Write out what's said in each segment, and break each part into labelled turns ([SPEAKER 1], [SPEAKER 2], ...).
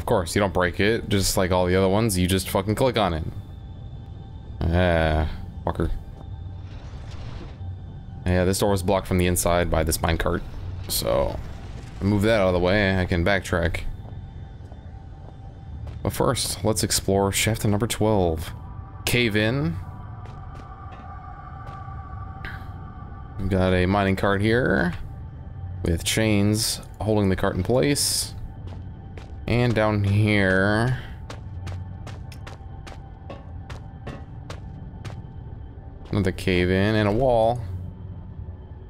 [SPEAKER 1] Of course, you don't break it, just like all the other ones, you just fucking click on it. Ah, fucker. Yeah, this door was blocked from the inside by this minecart, so move that out of the way, I can backtrack. But first, let's explore shaft number 12. Cave in. We've got a mining cart here with chains holding the cart in place. And down here, another cave in and a wall.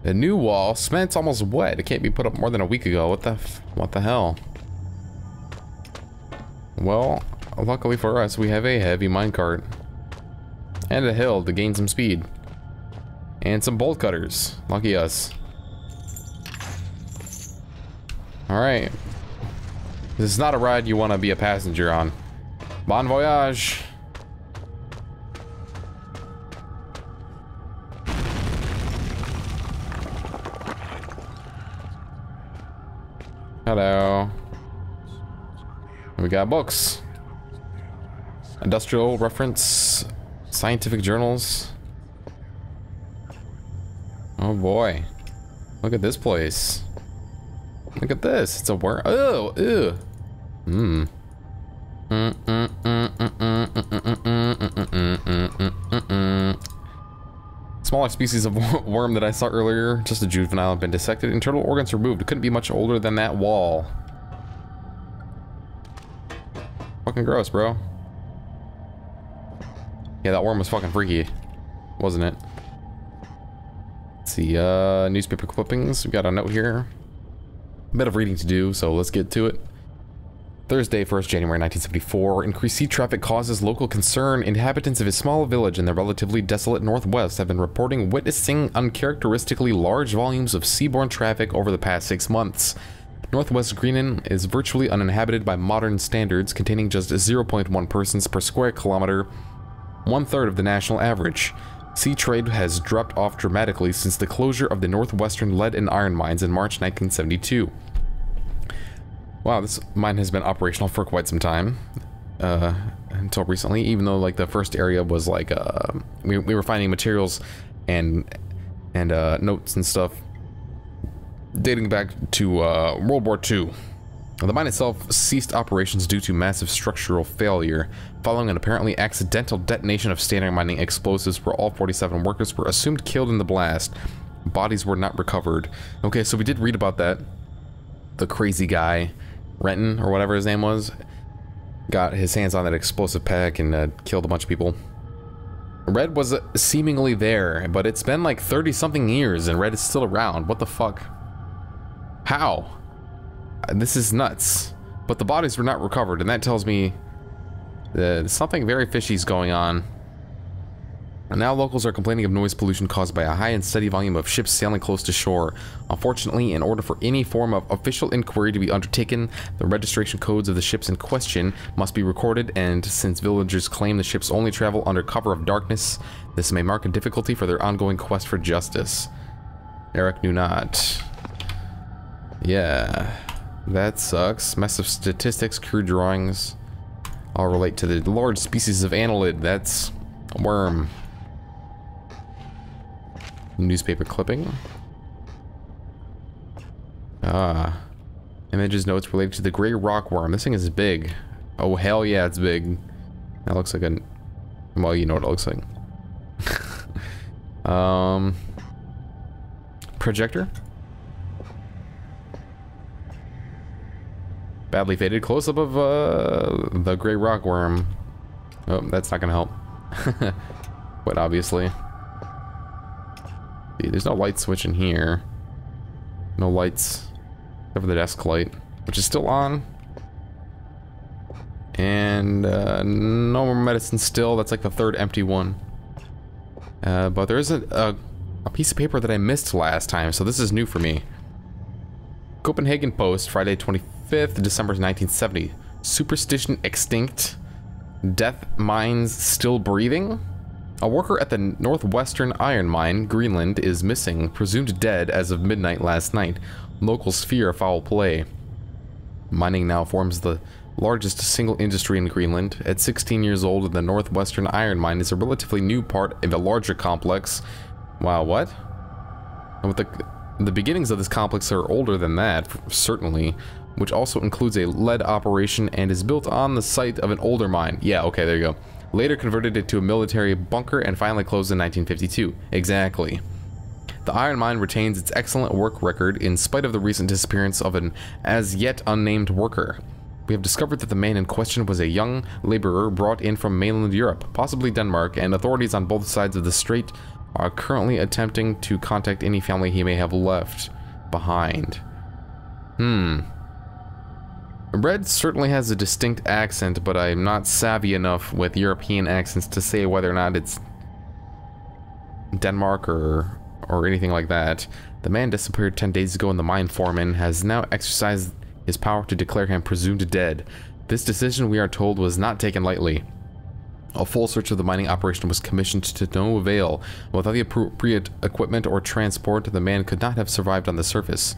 [SPEAKER 1] A new wall. Cement's almost wet. It can't be put up more than a week ago. What the hell? Well, luckily for us, we have a heavy minecart. And a hill to gain some speed. And some bolt cutters. Lucky us. Alright. This is not a ride you want to be a passenger on. Bon voyage! Hello. We got books. Industrial reference. Scientific journals. Oh boy. Look at this place. Look at this. It's a worm. Oh, ew. Smaller species of worm that I saw earlier, just a juvenile, have been dissected. Internal organs removed. It couldn't be much older than that wall. Fucking gross, bro. Yeah, that worm was fucking freaky, wasn't it? Let's see, newspaper clippings. We've got a note here. A bit of reading to do, so let's get to it. Thursday, 1st January 1974. Increased sea traffic causes local concern. Inhabitants of a small village in the relatively desolate northwest have been reporting witnessing uncharacteristically large volumes of seaborne traffic over the past 6 months. Northwest Greenland is virtually uninhabited by modern standards, containing just 0.1 persons per square kilometer, 1/3 of the national average. Sea trade has dropped off dramatically since the closure of the northwestern lead and iron mines in March 1972. Wow, this mine has been operational for quite some time, until recently, even though like the first area was like, we were finding materials and notes and stuff dating back to World War II. The mine itself ceased operations due to massive structural failure, following an apparently accidental detonation of standard mining explosives where all 47 workers were assumed killed in the blast. Bodies were not recovered. Okay, so we did read about that. The crazy guy, Renton, or whatever his name was, got his hands on that explosive pack and killed a bunch of people. Red was seemingly there, but it's been like 30-something years and Red is still around. What the fuck? How? This is nuts. But the bodies were not recovered, and that tells me that something very fishy is going on. And now locals are complaining of noise pollution caused by a high and steady volume of ships sailing close to shore. Unfortunately, in order for any form of official inquiry to be undertaken, the registration codes of the ships in question must be recorded, and since villagers claim the ships only travel under cover of darkness, this may mark a difficulty for their ongoing quest for justice. Eric knew not. Yeah, that sucks. Mess of statistics, crude drawings, all relate to the large species of annelid. That's a worm. Newspaper clipping. Images, notes related to the gray rockworm. This thing is big. Oh hell yeah, it's big. That looks like a... well, you know what it looks like. Projector. Badly faded close-up of the gray rockworm. Oh, that's not gonna help. But obviously. See, there's no light switch in here. No lights. Except for the desk light, which is still on. And no more medicine still. That's like the third empty one. But there is a piece of paper that I missed last time, so this is new for me. Copenhagen Post, Friday 25th December 1970. Superstition extinct. Death mines still breathing? A worker at the northwestern iron mine, Greenland, is missing, presumed dead as of midnight last night. Locals fear foul play. Mining now forms the largest single industry in Greenland. At 16 years old, the Northwestern Iron Mine is a relatively new part of a larger complex. Wow, what? With the beginnings of this complex are older than that, certainly, which also includes a lead operation and is built on the site of an older mine. Yeah, okay, there you go. Later converted into a military bunker and finally closed in 1952. Exactly. The iron mine retains its excellent work record in spite of the recent disappearance of an as yet unnamed worker. We have discovered that the man in question was a young laborer brought in from mainland Europe, possibly Denmark, and authorities on both sides of the strait are currently attempting to contact any family he may have left behind. Red certainly has a distinct accent, but I'm not savvy enough with European accents to say whether or not it's Denmark or anything like that. The man disappeared 10 days ago and the mine foreman has now exercised his power to declare him presumed dead. This decision, we are told, was not taken lightly. A full search of the mining operation was commissioned to no avail. Without the appropriate equipment or transport, the man could not have survived on the surface.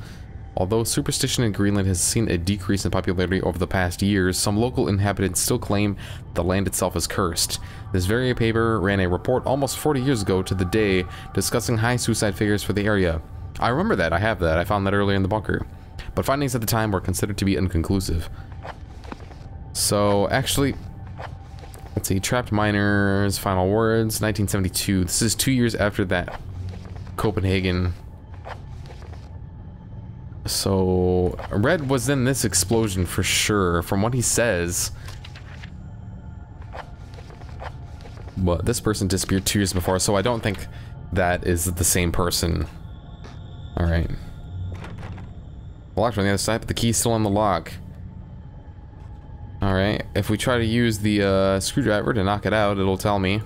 [SPEAKER 1] Although superstition in Greenland has seen a decrease in popularity over the past years, some local inhabitants still claim the land itself is cursed. This very paper ran a report almost 40 years ago to the day discussing high suicide figures for the area. I remember that, I have that, I found that earlier in the bunker. But findings at the time were considered to be inconclusive. So, actually, let's see, trapped miners, final words, 1972. This is 2 years after that Copenhagen. So, Red was in this explosion for sure, from what he says. But this person disappeared 2 years before, so I don't think that is the same person. Alright. Locked on the other side, but the key's still on the lock. Alright, if we try to use the screwdriver to knock it out, it'll tell me.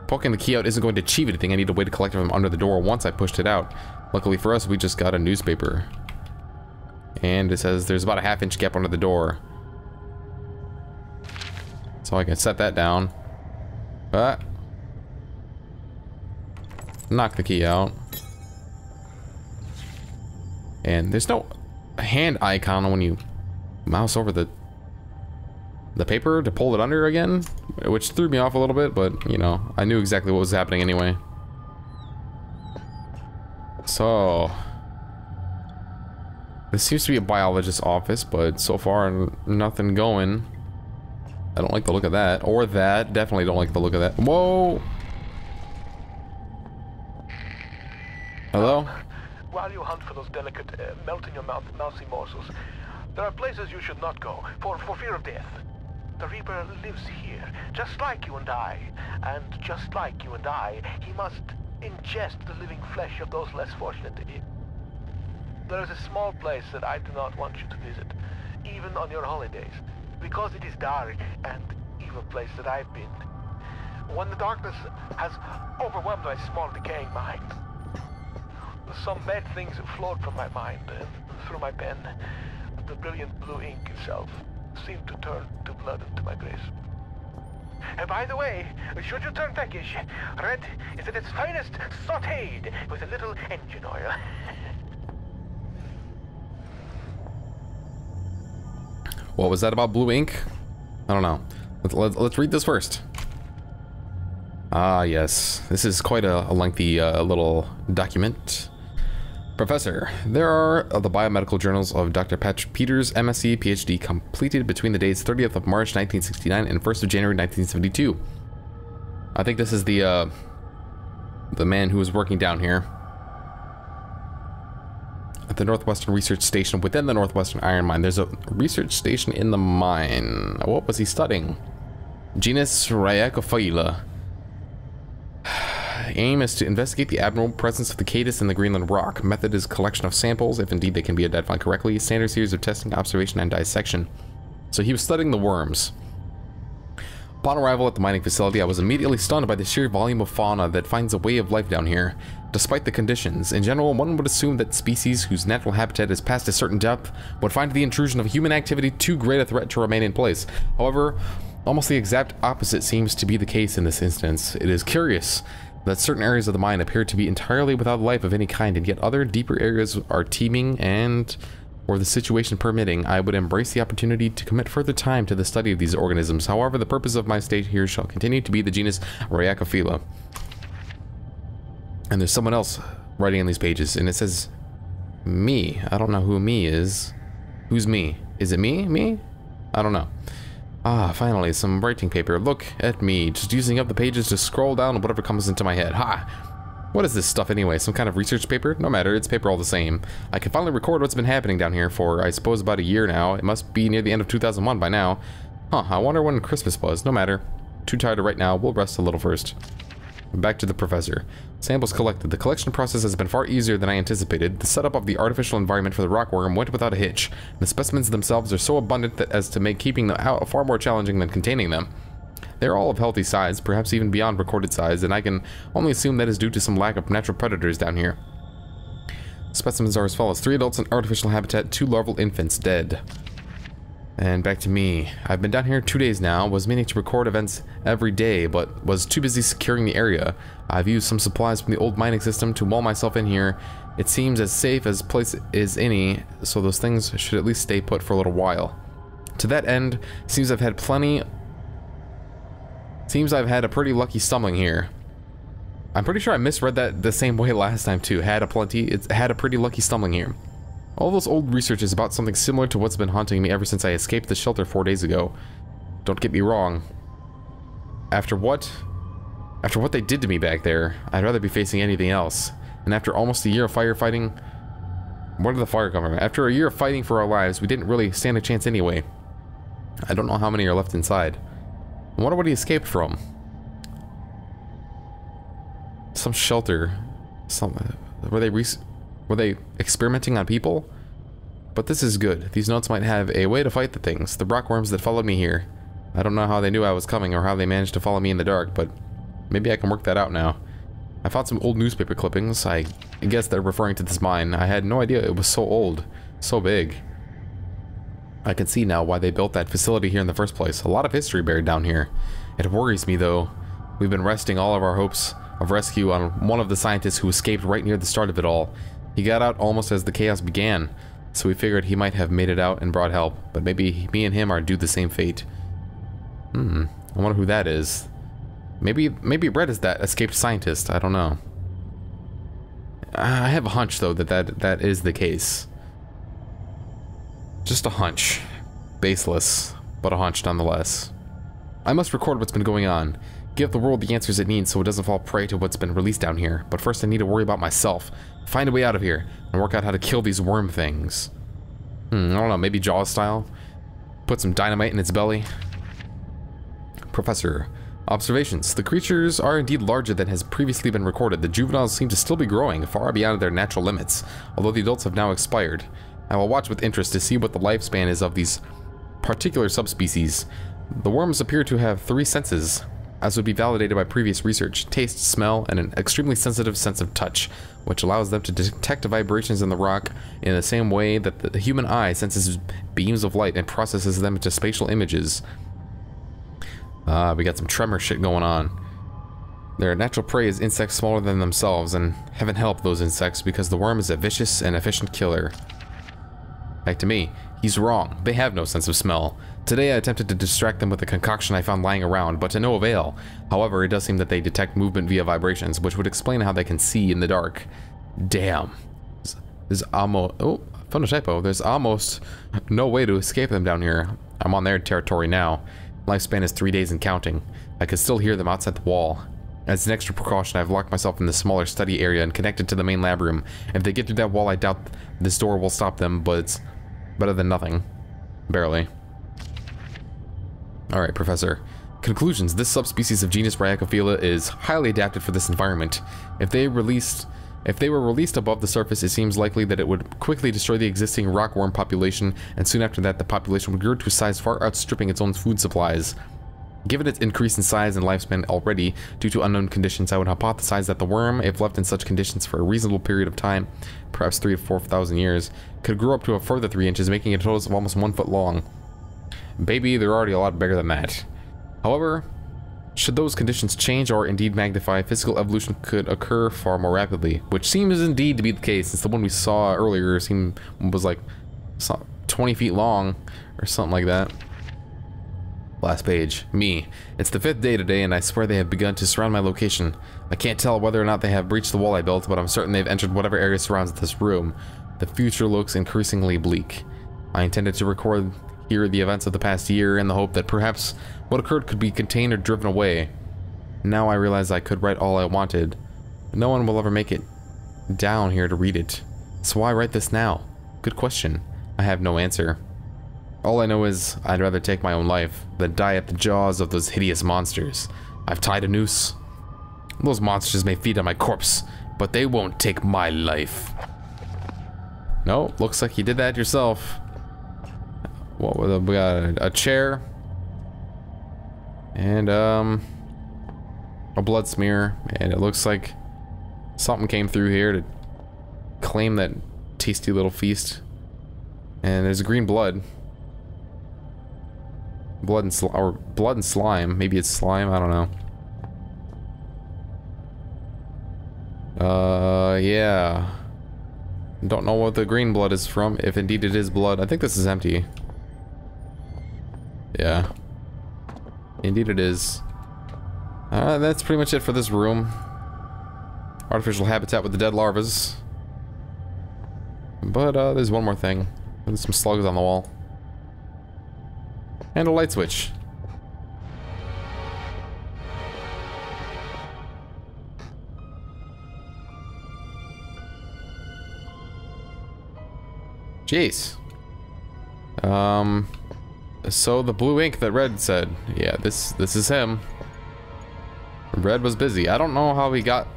[SPEAKER 1] Poking the key out isn't going to achieve anything. I need to wait to collect it from under the door once I pushed it out. Luckily for us, we just got a newspaper. And it says there's about a half-inch gap under the door. So I can set that down. Knock the key out. And there's no hand icon when you mouse over the paper to pull it under again, which threw me off a little bit, but you know, I knew exactly what was happening anyway. So this seems to be a biologist's office, but so far nothing going. I don't like the look of that, or that. Definitely don't like the look of that. Whoa! Hello?
[SPEAKER 2] While you hunt for those delicate, melt-in-your-mouth mousy morsels, there are places you should not go, for fear of death. The Reaper lives here, just like you and I. And just like you and I, he must ingest the living flesh of those less fortunate. There is a small place that I do not want you to visit, even on your holidays, because it is dark and evil place that I've been. When the darkness has overwhelmed my small decaying mind, some bad things flowed from my mind and through my pen. The brilliant blue ink itself seemed to turn to blood into my grace. And by the way, should you turn peckish, red is at its finest sautéed with a little engine oil.
[SPEAKER 1] What was that about blue ink? I don't know. Let's read this first. Ah, yes. This is quite a lengthy little document. Professor, there are the biomedical journals of Dr. Patrick Peters, MSc, PhD, completed between the dates 30th of March 1969 and 1st of January 1972. I think this is the man who was working down here at the Northwestern Research Station within the Northwestern Iron Mine. There's a research station in the mine. What was he studying? Genus Rhacophylla. Aim is to investigate the abnormal presence of the caddis in the Greenland rock. Method is collection of samples, if indeed they can be identified correctly. Standard series of testing, observation, and dissection. So he was studying the worms. Upon arrival at the mining facility, I was immediately stunned by the sheer volume of fauna that finds a way of life down here. Despite the conditions, in general, one would assume that species whose natural habitat is past a certain depth would find the intrusion of human activity too great a threat to remain in place. However, almost the exact opposite seems to be the case in this instance. It is curious that certain areas of the mine appear to be entirely without life of any kind, and yet other deeper areas are teeming and or the situation permitting, I would embrace the opportunity to commit further time to the study of these organisms. However, the purpose of my stay here shall continue to be the genus Rhyacophila. And there's someone else writing on these pages, and it says me. I don't know who me is. Who's me? Is it me? Me? I don't know. Ah, finally, some writing paper. Look at me, just using up the pages to scroll down whatever comes into my head. Ha! What is this stuff anyway? Some kind of research paper? No matter, it's paper all the same. I can finally record what's been happening down here for, I suppose, about a year now. It must be near the end of 2001 by now. Huh, I wonder when Christmas was. No matter. Too tired to write now. We'll rest a little first. Back to the professor. Samples collected. The collection process has been far easier than I anticipated. The setup of the artificial environment for the rockworm went without a hitch. The specimens themselves are so abundant that as to make keeping them out far more challenging than containing them. They're all of healthy size, perhaps even beyond recorded size, and I can only assume that is due to some lack of natural predators down here. Specimens are as follows: 3 adults in artificial habitat, 2 larval infants dead. And back to me. I've been down here 2 days now, was meaning to record events every day, but was too busy securing the area. I've used some supplies from the old mining system to wall myself in here. It seems as safe as place is any, so those things should at least stay put for a little while. To that end, seems I've had a pretty lucky stumbling here. I'm pretty sure I misread that the same way last time too. It's had a pretty lucky stumbling here. All those old research is about something similar to what's been haunting me ever since I escaped the shelter 4 days ago. Don't get me wrong. After what they did to me back there, I'd rather be facing anything else. And after almost a year of firefighting, where did the fire come from? After a year of fighting for our lives, we didn't really stand a chance anyway. I don't know how many are left inside. I wonder what he escaped from. Some shelter. Were they experimenting on people? But this is good. These notes might have a way to fight the things. The rockworms that followed me here. I don't know how they knew I was coming or how they managed to follow me in the dark, but maybe I can work that out now. I found some old newspaper clippings. I guess they're referring to this mine. I had no idea it was so old. So big. I can see now why they built that facility here in the first place. A lot of history buried down here. It worries me though. We've been resting all of our hopes of rescue on one of the scientists who escaped right near the start of it all. He got out almost as the chaos began, so we figured he might have made it out and brought help, but maybe me and him are due the same fate. I wonder who that is. Maybe Red is that escaped scientist, I don't know. I have a hunch though that is the case. Just a hunch. Baseless, but a hunch nonetheless. I must record what's been going on. Give the world the answers it needs so it doesn't fall prey to what's been released down here. But first I need to worry about myself. Find a way out of here, and work out how to kill these worm things. I don't know, maybe Jaws style? Put some dynamite in its belly? Professor. Observations. The creatures are indeed larger than has previously been recorded. The juveniles seem to still be growing, far beyond their natural limits, although the adults have now expired. I will watch with interest to see what the lifespan is of these particular subspecies. The worms appear to have 3 senses, as would be validated by previous research: taste, smell, and an extremely sensitive sense of touch, which allows them to detect vibrations in the rock in the same way that the human eye senses beams of light and processes them into spatial images. We got some tremor shit going on. Their natural prey is insects smaller than themselves, and heaven help those insects because the worm is a vicious and efficient killer. Back to me. He's wrong. They have no sense of smell. Today I attempted to distract them with a concoction I found lying around, but to no avail. However, it does seem that they detect movement via vibrations, which would explain how they can see in the dark. Damn. There's almost... Oh, I found a typo. There's almost no way to escape them down here. I'm on their territory now. Lifespan is 3 days and counting. I can still hear them outside the wall. As an extra precaution, I've locked myself in the smaller study area and connected to the main lab room. If they get through that wall, I doubt this door will stop them, but it's better than nothing. Barely. Alright, Professor. Conclusions. This subspecies of genus Rhyacophila is highly adapted for this environment. If they were released above the surface, it seems likely that it would quickly destroy the existing rockworm population, and soon after that the population would grow to a size far outstripping its own food supplies. Given its increase in size and lifespan already due to unknown conditions, I would hypothesize that the worm, if left in such conditions for a reasonable period of time, perhaps 3,000 to 4,000 years, could grow up to a further 3 inches, making it a total of almost 1 foot long. Baby, they're already a lot bigger than that. However, should those conditions change or indeed magnify, physical evolution could occur far more rapidly, which seems indeed to be the case, since the one we saw earlier was like It's not 20 feet long or something like that. Last page. Me. It's the 5th day today, and I swear they have begun to surround my location. I can't tell whether or not they have breached the wall I built, but I'm certain they've entered whatever area surrounds this room. The future looks increasingly bleak. I intended to record here the events of the past year in the hope that perhaps what occurred could be contained or driven away. Now I realize I could write all I wanted. No one will ever make it down here to read it. So why write this now? Good question. I have no answer. All I know is I'd rather take my own life than die at the jaws of those hideous monsters. I've tied a noose. Those monsters may feed on my corpse, but they won't take my life. No, looks like you did that yourself. What was we got? A chair. And, a blood smear. And it looks like something came through here to claim that tasty little feast. And there's green blood. Blood and slime. Maybe it's slime, I don't know. Yeah. Don't know what the green blood is from, if indeed it is blood. I think this is empty. Yeah. Indeed it is. That's pretty much it for this room. Artificial habitat with the dead larvas. But, there's one more thing. There's some slugs on the wall. And a light switch. Jeez. So the blue ink that Red said. Yeah, this is him. Red was busy. I don't know how he got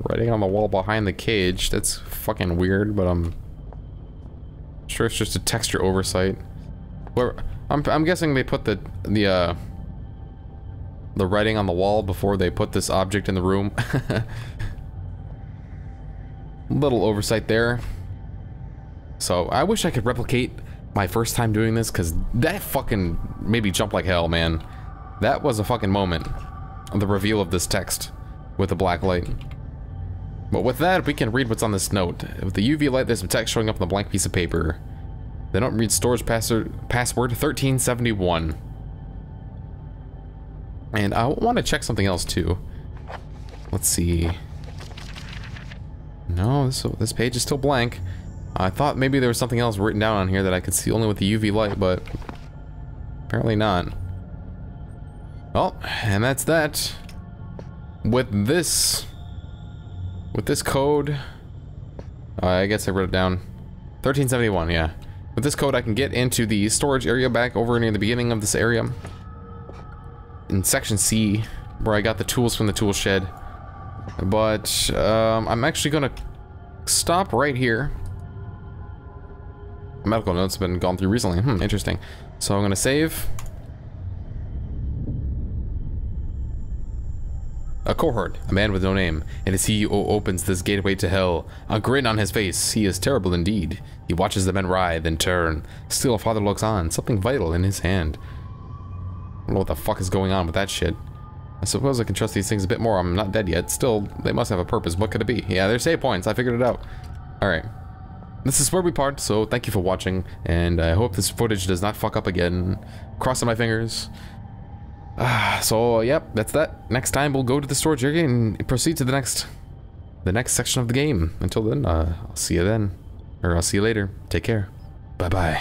[SPEAKER 1] writing on the wall behind the cage. That's fucking weird, but I'm sure it's just a texture oversight. Where I'm guessing they put the writing on the wall before they put this object in the room. Little oversight there. So I wish I could replicate my first time doing this, because that fucking made me jump like hell, man. That was a fucking moment. The reveal of this text with the black light. But with that, we can read what's on this note. With the UV light, there's some text showing up on the blank piece of paper. They don't read storage password 1371. And I want to check something else too. Let's see. No, this page is still blank. I thought maybe there was something else written down on here that I could see only with the UV light, but apparently not. Well, and that's that. With this code, I guess I wrote it down. 1371, yeah. With this code, I can get into the storage area back over near the beginning of this area. In section C, where I got the tools from the tool shed. But, I'm actually gonna stop right here. Medical notes have been gone through recently. Interesting. So I'm gonna save. A cohort, a man with no name. It is he who opens this gateway to hell. A grin on his face. He is terrible indeed. He watches the men writhe and turn. Still, a father looks on, something vital in his hand. I don't know what the fuck is going on with that shit. I suppose I can trust these things a bit more. I'm not dead yet. Still, they must have a purpose. What could it be? Yeah, they're save points. I figured it out. Alright. This is where we part, so thank you for watching, and I hope this footage does not fuck up again. Crossing my fingers. So, yep, that's that. Next time we'll go to the storage area and proceed to the next section of the game. Until then, I'll see you then. Or I'll see you later. Take care. Bye-bye.